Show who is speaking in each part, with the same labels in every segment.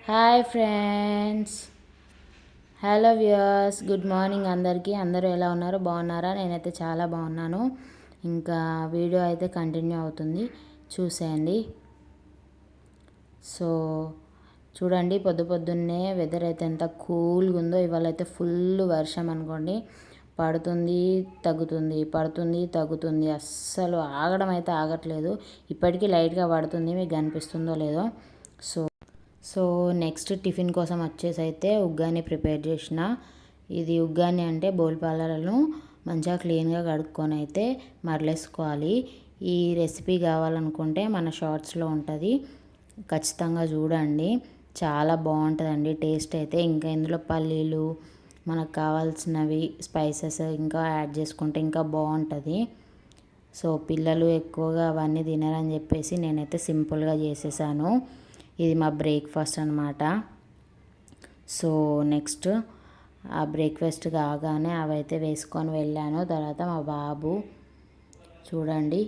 Speaker 1: Hi friends, hello viewers, good morning అందరికీ. అందరూ ఎలా ఉన్నారు? బాగున్నారా? నేనైతే చాలా బాగున్నాను. ఇంకా వీడియో అయితే కంటిన్యూ అవుతుంది, చూసేయండి. సో చూడండి, పొద్దున్నే వెదర్ అయితే ఎంత కూల్గా ఉందో. ఇవాళ అయితే ఫుల్ వర్షం అనుకోండి. పడుతుంది తగ్గుతుంది, పడుతుంది తగ్గుతుంది, అస్సలు ఆగడం అయితే ఆగట్లేదు. ఇప్పటికీ లైట్గా పడుతుంది, మీకు కనిపిస్తుందో లేదో. సో నెక్స్ట్ టిఫిన్ కోసం వచ్చేసి అయితే ఉగ్గాని ప్రిపేర్ చేసిన. ఇది ఉగ్గాని అంటే బోల్పాలను మంచిగా క్లీన్గా కడుక్కొని అయితే మరలేసుకోవాలి. ఈ రెసిపీ కావాలనుకుంటే మన షార్ట్స్లో ఉంటుంది, ఖచ్చితంగా చూడండి. చాలా బాగుంటుందండి టేస్ట్ అయితే. ఇంకా ఇందులో పల్లీలు, మనకు కావాల్సినవి స్పైసెస్ ఇంకా యాడ్ చేసుకుంటే ఇంకా బాగుంటుంది. సో పిల్లలు ఎక్కువగా అవన్నీ తినరని చెప్పేసి నేనైతే సింపుల్గా చేసేసాను. ఇది మా బ్రేక్ఫాస్ట్ అనమాట. సో నెక్స్ట్ ఆ బ్రేక్ఫాస్ట్ కాగానే అవైతే వేసుకొని వెళ్ళాను. తర్వాత మా బాబు చూడండి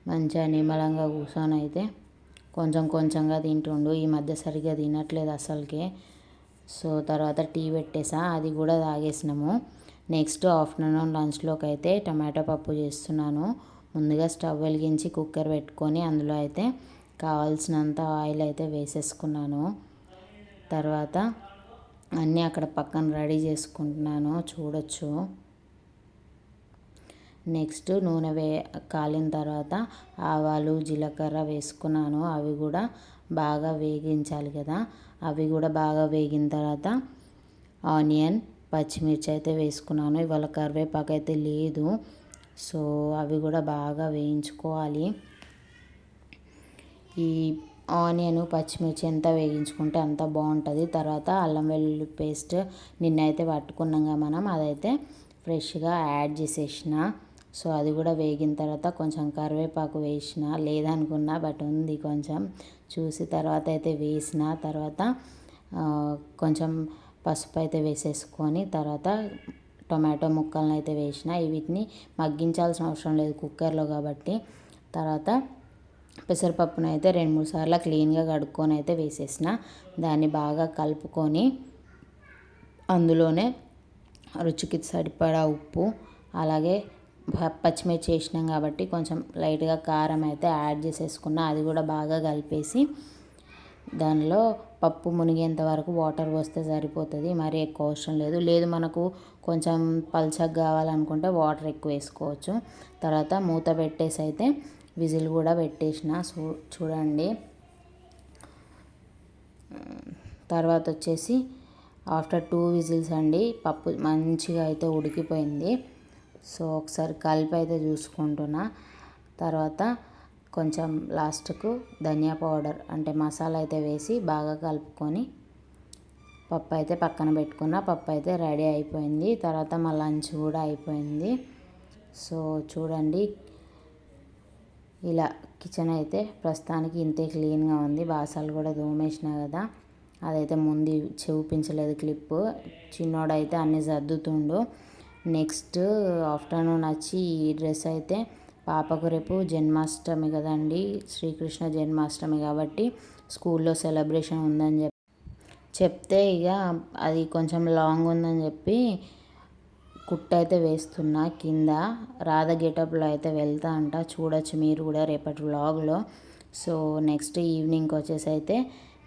Speaker 1: మంచిగా నిమ్మలంగా కూర్చొని అయితే కొంచెంగా తింటుండు. ఈ మధ్య సరిగ్గా తినట్లేదు అసలుకే. సో తర్వాత టీ పెట్టేసా, అది కూడా తాగేసినాము. నెక్స్ట్ ఆఫ్టర్నూన్ లంచ్లోకి అయితే టమాటో పప్పు చేస్తున్నాను. ముందుగా స్టవ్ వెలిగించి కుక్కర్ పెట్టుకొని అందులో అయితే కావాల్సినంత ఆయిల్ అయితే వేసేసుకున్నాను. తర్వాత అన్నీ అక్కడ పక్కన రెడీ చేసుకుంటున్నాను, చూడొచ్చు. నెక్స్ట్ నూనె కాలిన తర్వాత ఆవాలు జీలకర్ర వేసుకున్నాను. అవి కూడా బాగా వేగించాలి కదా. అవి కూడా బాగా వేగిన తర్వాత ఆనియన్, పచ్చిమిర్చి అయితే వేసుకున్నాను. ఇవాళ కరివేపాకు అయితే లేదు, సో అవి కూడా బాగా వేయించుకోవాలి. ఈ ఆనియన్, పచ్చిమిర్చి ఎంత వేగించుకుంటే అంత బాగుంటుంది. తర్వాత అల్లం వెల్లుల్లి పేస్ట్ నిన్నైతే పట్టుకున్నాగా మనం, అదైతే ఫ్రెష్గా యాడ్ చేసేసిన. సో అది కూడా వేగిన తర్వాత కొంచెం కరివేపాకు వేసిన, లేదనుకున్నా బట్ ఉంది కొంచెం చూసి తర్వాత అయితే వేసిన. తర్వాత కొంచెం పసుపు అయితే వేసేసుకొని తర్వాత టొమాటో ముక్కలను అయితే వేసిన. వీటిని మగ్గించాల్సిన అవసరం లేదు కుక్కర్లో కాబట్టి. తర్వాత పెసరపప్పును అయితే 2-3 సార్లు క్లీన్గా కడుక్కొని అయితే వేసేసిన. దాన్ని బాగా కలుపుకొని అందులోనే రుచికి సరిపడా ఉప్పు, అలాగే పచ్చిమిర్చి వేసినాం కాబట్టి కొంచెం లైట్గా కారం అయితే యాడ్ చేసేసుకున్నా. అది కూడా బాగా కలిపేసి దానిలో పప్పు మునిగేంత వరకు వాటర్ పోస్తే సరిపోతుంది, మరీ ఎక్కువ అవసరం లేదు. మనకు కొంచెం పల్చగా కావాలనుకుంటే వాటర్ ఎక్కువ వేసుకోవచ్చు. తర్వాత మూత పెట్టేసి అయితే విజిల్ కూడా పెట్టేసిన. చూడండి. తర్వాత వచ్చేసి ఆఫ్టర్ 2 విజిల్స్ అండి పప్పు మంచిగా అయితే ఉడికిపోయింది. సో ఒకసారి కలిపి అయితే చూసుకుంటున్నా. తర్వాత కొంచెం లాస్ట్కు ధనియా పౌడర్ అంటే మసాలా అయితే వేసి బాగా కలుపుకొని పప్పు అయితే పక్కన పెట్టుకున్న. పప్పు అయితే రెడీ అయిపోయింది. తర్వాత మా లంచ్ కూడా అయిపోయింది. సో చూడండి, ఇలా కిచెన్ అయితే ప్రస్తుతానికి ఇంతే క్లీన్గా ఉంది. బాసలు కూడా దోమేసిన కదా, అదైతే ముందు చూపించలేదు క్లిప్పు. చిన్నోడైతే అన్నీ సర్దుతుండు. నెక్స్ట్ ఆఫ్టర్నూన్ వచ్చి ఈ డ్రెస్ అయితే పాపకు రేపు జన్మాష్టమి కదండి, శ్రీకృష్ణ జన్మాష్టమి కాబట్టి స్కూల్లో సెలబ్రేషన్ ఉందని చెప్తే ఇక అది కొంచెం లాంగ్ ఉందని చెప్పి కుట్ట అయితే వేస్తున్నా కింద. రాధ గెటప్లో అయితే వెళ్తా అంట, చూడొచ్చు మీరు కూడా రేపటి వ్లాగ్లో. సో నెక్స్ట్ ఈవినింగ్కి వచ్చేసి అయితే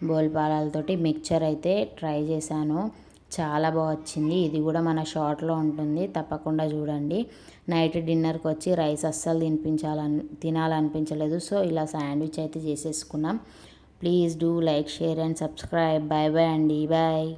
Speaker 1: బోల్పాలతోటి మిక్చర్ అయితే ట్రై చేశాను, చాలా బాగా వచ్చింది. ఇది కూడా మన షార్ట్లో ఉంటుంది, తప్పకుండా చూడండి. నైట్ డిన్నర్కి వచ్చి రైస్ అస్సలు తినాలనిపించలేదు. సో ఇలా శాండ్విచ్ అయితే చేసేసుకున్నాం. Please do like, share and subscribe. Bye bye అండి, బాయ్.